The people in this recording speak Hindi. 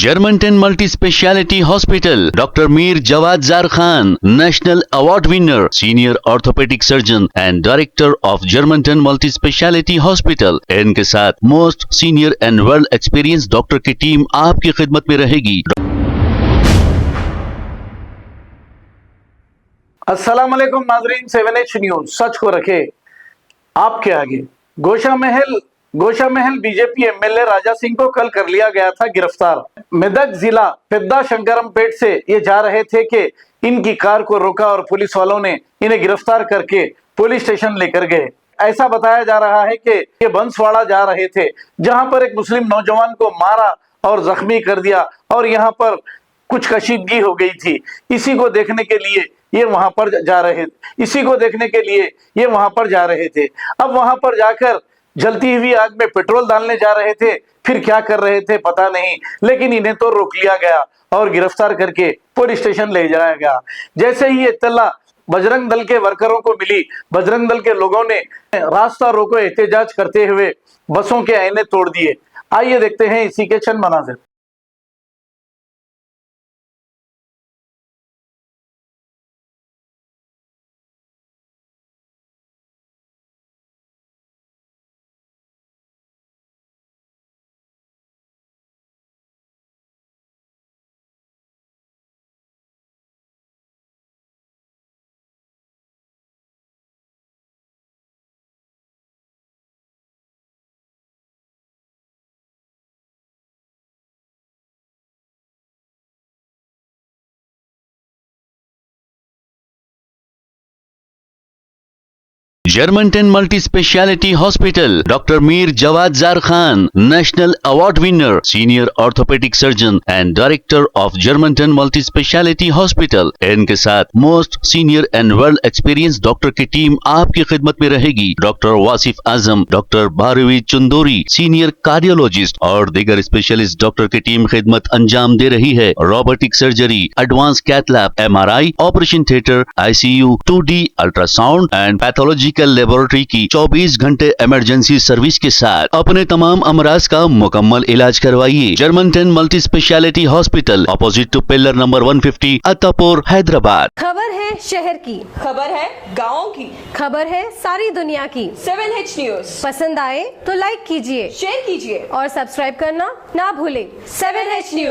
Germanton multi speciality hospital, doctor Mir Jawad jar Khan, national award winner, senior orthopaedic surgeon and director of Germanton multi speciality hospital. इनके साथ most senior and world experience doctor की टीम आपकी खिदमत में रहेगी। अस्सलाम वालेकुम नाजरीन, 7H न्यूज सच को रखे आपके आगे। गोशा महल बीजेपी एमएलए राजा सिंह को कल कर लिया गया था गिरफ्तार। मेदक जिला पेद्दा शंकरमपेट से ये जा रहे थे कि इनकी कार को रोका और पुलिस वालों ने इन्हें गिरफ्तार करके पुलिस स्टेशन लेकर गए। ऐसा बताया जा रहा है कि ये बंसवाड़ा जा रहे थे, जहां पर एक मुस्लिम नौजवान को मारा और जख्मी कर दिया और यहाँ पर कुछ कशीदगी हो गई थी। इसी को देखने के लिए ये वहां पर जा रहे थे। अब वहां पर जाकर जलती हुई आग में पेट्रोल डालने जा रहे थे, फिर क्या कर रहे थे पता नहीं, लेकिन इन्हें तो रोक लिया गया और गिरफ्तार करके पुलिस स्टेशन ले जाया गया। जैसे ही इत्तला बजरंग दल के वर्करों को मिली, बजरंग दल के लोगों ने रास्ता रोको एहतजाज करते हुए बसों के आईने तोड़ दिए। आइए देखते हैं इसी के चंद मनाज़िर। Germanton multi speciality hospital, doctor Mir Jawad jar Khan, national award winner, senior orthopaedic surgeon and director of Germanton multi speciality hospital. इनके साथ most senior and world experience doctor की टीम आपकी खिदमत में रहेगी। Doctor Wasif Azam, doctor Bharvi Chandori, senior cardiologist और दीगर स्पेशलिस्ट डॉक्टर की टीम खिदमत अंजाम दे रही है। Robotic surgery, advance cath lab, MRI, operation theatre, ICU, 2D ultrasound and pathological laboratory की 24 घंटे इमरजेंसी सर्विस के साथ अपने तमाम अमराज का मुकम्मल इलाज करवाइए। Germanton multi speciality hospital, opposite to pillar number 150, Attapur, Hyderabad. खबर है शहर की, खबर है गाँव की, खबर है सारी दुनिया की। 7H न्यूज पसंद आए तो लाइक कीजिए, शेयर कीजिए और सब्सक्राइब करना ना भूलें। 7H news.